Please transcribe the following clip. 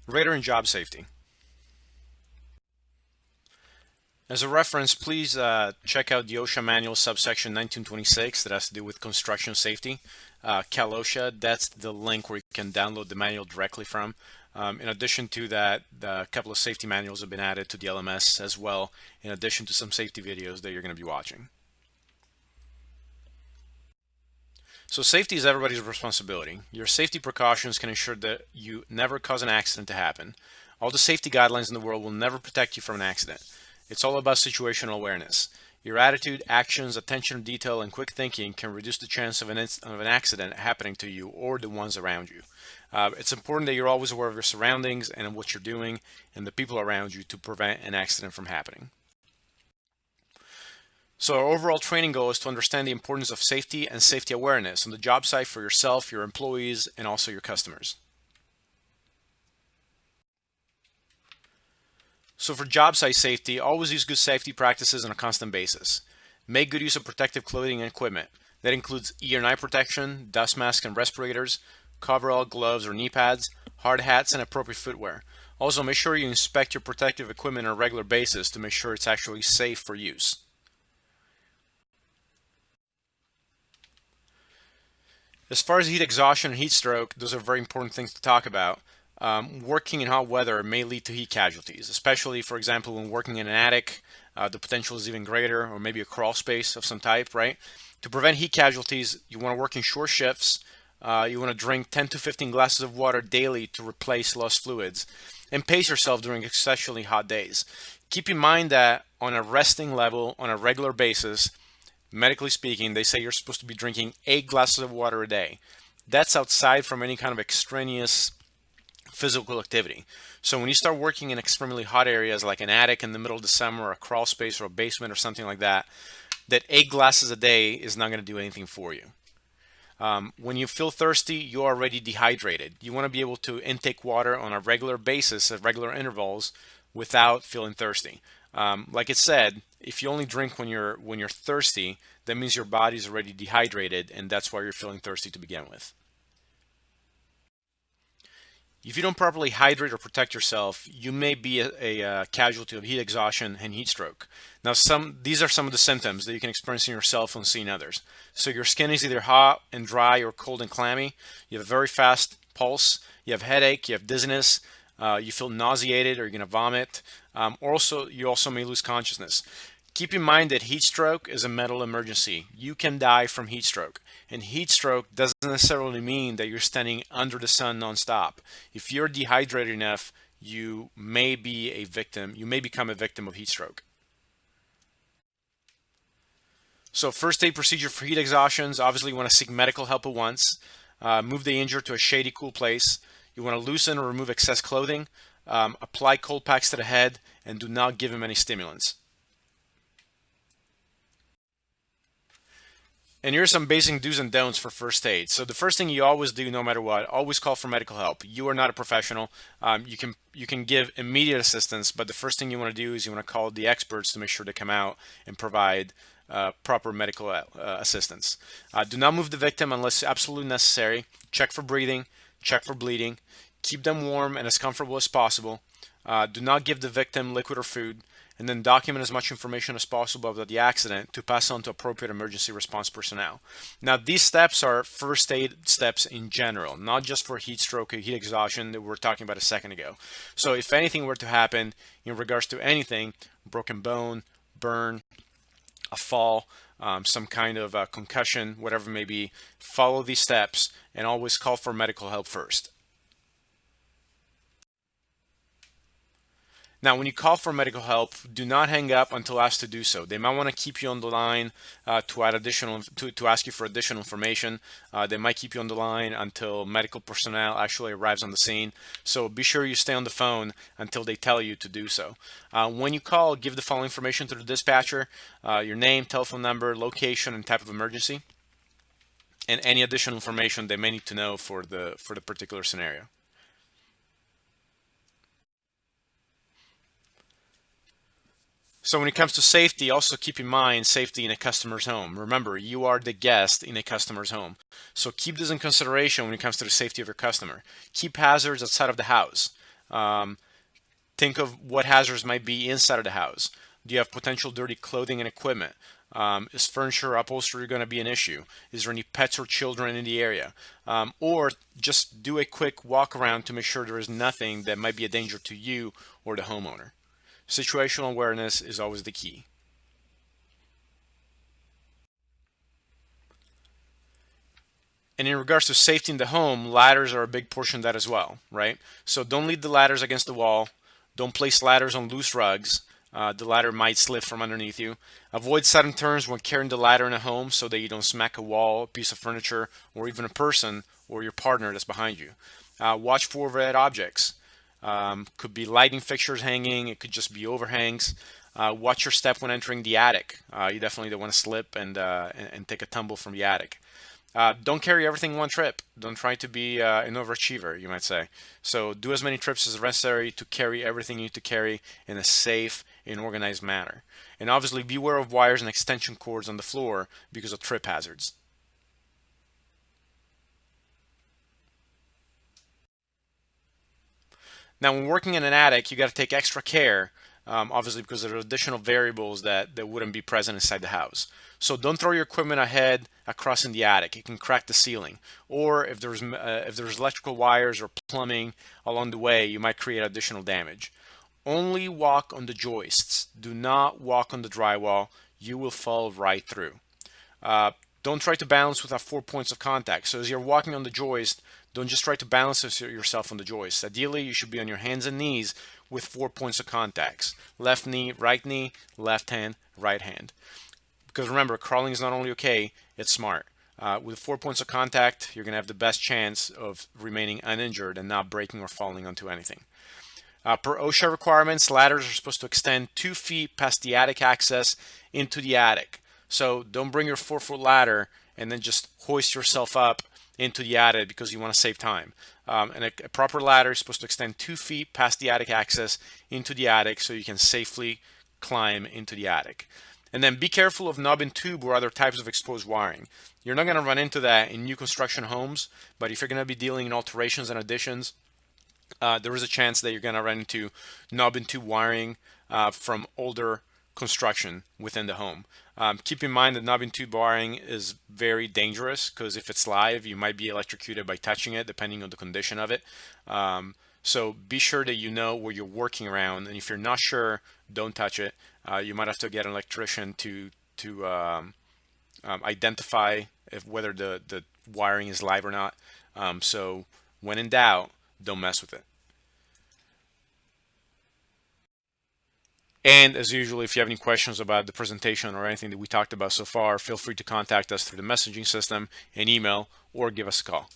Radar and job safety. As a reference, please check out the OSHA manual subsection 1926 that has to do with construction safety. Cal OSHA, that's the link where you can download the manual directly from. In addition to that, a couple of safety manuals have been added to the LMS as well, in addition to some safety videos that you're going to be watching. So safety is everybody's responsibility. Your safety precautions can ensure that you never cause an accident to happen. All the safety guidelines in the world will never protect you from an accident. It's all about situational awareness. Your attitude, actions, attention to detail, and quick thinking can reduce the chance of an accident happening to you or the ones around you. It's important that you're always aware of your surroundings and what you're doing and the people around you to prevent an accident from happening. So our overall training goal is to understand the importance of safety and safety awareness on the job site for yourself, your employees, and also your customers. So for job site safety, always use good safety practices on a constant basis. Make good use of protective clothing and equipment. That includes ear and eye protection, dust masks and respirators, coverall, gloves or knee pads, hard hats, and appropriate footwear. Also, make sure you inspect your protective equipment on a regular basis to make sure it's actually safe for use. As far as heat exhaustion and heat stroke, those are very important things to talk about. Working in hot weather may lead to heat casualties, especially, for example, when working in an attic. The potential is even greater, or maybe a crawl space of some type, right? To prevent heat casualties, you want to work in short shifts. You want to drink 10 to 15 glasses of water daily to replace lost fluids, and pace yourself during especially hot days. Keep in mind that on a resting level, on a regular basis, medically speaking, they say you're supposed to be drinking 8 glasses of water a day. That's outside from any kind of extraneous physical activity. So when you start working in extremely hot areas like an attic in the middle of the summer, or a crawl space, or a basement, or something like that, that 8 glasses a day is not going to do anything for you. When you feel thirsty, you're already dehydrated. You want to be able to intake water on a regular basis at regular intervals without feeling thirsty. Like it said, if you only drink when you're thirsty, that means your body's already dehydrated, and that's why you're feeling thirsty to begin with. If you don't properly hydrate or protect yourself, you may be a casualty of heat exhaustion and heat stroke. Now, these are some of the symptoms that you can experience in yourself and see in others. So your skin is either hot and dry or cold and clammy. You have a very fast pulse. You have headache. You have dizziness. You feel nauseated or you're going to vomit. You also may lose consciousness. Keep in mind that heat stroke is a medical emergency. You can die from heat stroke. And heat stroke doesn't necessarily mean that you're standing under the sun nonstop. If you're dehydrated enough, you may be a victim. You may become a victim of heat stroke. So first aid procedure for heat exhaustions, obviously you want to seek medical help at once. Move the injured to a shady, cool place. You want to loosen or remove excess clothing. Apply cold packs to the head, and do not give him any stimulants. And here's some basic do's and don'ts for first aid. So the first thing you always do, no matter what, always call for medical help. You are not a professional. You can give immediate assistance, but the first thing you want to do is you want to call the experts to make sure they come out and provide proper medical assistance. Do not move the victim unless absolutely necessary. Check for breathing. Check for bleeding. Keep them warm and as comfortable as possible. Do not give the victim liquid or food. And then document as much information as possible about the accident to pass on to appropriate emergency response personnel. Now, these steps are first aid steps in general, not just for heat stroke or heat exhaustion that we were talking about a second ago. So if anything were to happen in regards to anything, broken bone, burn, a fall, some kind of concussion, whatever it may be, follow these steps and always call for medical help first. Now, when you call for medical help, do not hang up until asked to do so. They might want to keep you on the line to ask you for additional information. They might keep you on the line until medical personnel actually arrives on the scene. So be sure you stay on the phone until they tell you to do so. When you call, give the following information to the dispatcher: your name, telephone number, location, and type of emergency, and any additional information they may need to know for the particular scenario. So when it comes to safety, also keep in mind safety in a customer's home. Remember, you are the guest in a customer's home. So keep this in consideration when it comes to the safety of your customer. Keep hazards outside of the house. Think of what hazards might be inside of the house. Do you have potential dirty clothing and equipment? Is furniture or upholstery going to be an issue? Is there any pets or children in the area? Or just do a quick walk around to make sure there is nothing that might be a danger to you or the homeowner. Situational awareness is always the key. And in regards to safety in the home, ladders are a big portion of that as well, right? So don't leave the ladders against the wall. Don't place ladders on loose rugs. The ladder might slip from underneath you. Avoid sudden turns when carrying the ladder in a home so that you don't smack a wall, a piece of furniture, or even a person or your partner that's behind you. Watch for overhead objects. Could be lighting fixtures hanging. It could just be overhangs. Watch your step when entering the attic. You definitely don't want to slip and take a tumble from the attic. Don't carry everything in one trip. Don't try to be an overachiever, you might say. So do as many trips as necessary to carry everything you need to carry in a safe and organized manner. And obviously beware of wires and extension cords on the floor because of trip hazards. Now, when working in an attic, you got to take extra care, obviously, because there are additional variables that wouldn't be present inside the house. So don't throw your equipment ahead across in the attic. It can crack the ceiling. Or if there's electrical wires or plumbing along the way, you might create additional damage. Only walk on the joists. Do not walk on the drywall. You will fall right through. Uh, don't try to balance without 4 points of contact. So as you're walking on the joist, don't just try to balance yourself on the joist. Ideally, you should be on your hands and knees with 4 points of contacts. Left knee, left hand, right hand. Because remember, crawling is not only okay, it's smart. With 4 points of contact, you're going to have the best chance of remaining uninjured and not breaking or falling onto anything. Per OSHA requirements, ladders are supposed to extend 2 feet past the attic access into the attic. So don't bring your 4 foot ladder and then just hoist yourself up into the attic because you want to save time. And a proper ladder is supposed to extend 2 feet past the attic access into the attic so you can safely climb into the attic. And then be careful of knob and tube or other types of exposed wiring. You're not going to run into that in new construction homes, but if you're going to be dealing in alterations and additions, there is a chance that you're going to run into knob and tube wiring from older construction within the home. Keep in mind that knob and tube wiring is very dangerous because if it's live, you might be electrocuted by touching it, depending on the condition of it. So be sure that you know where you're working around, and if you're not sure, don't touch it. You might have to get an electrician to identify whether the wiring is live or not. So when in doubt, don't mess with it. And as usual, if you have any questions about the presentation or anything that we talked about so far, feel free to contact us through the messaging system, an email, or give us a call.